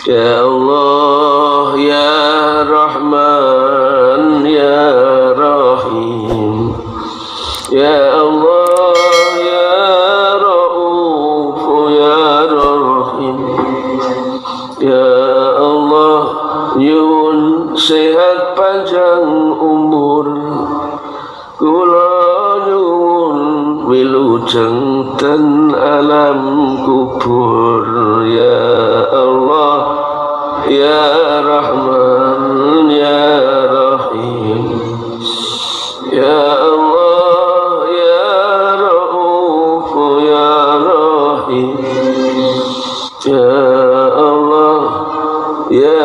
Ya Allah ya Rahman ya Rahim. Ya Allah ya Rauf ya Rahim. Ya Allah nyuwun sehat panjang umur, kula nyuwun wilujeng ten alam kubur. Ya Allah ya Rahman ya Rahim. Ya Allah ya Rauf ya Rahim. Ya Allah ya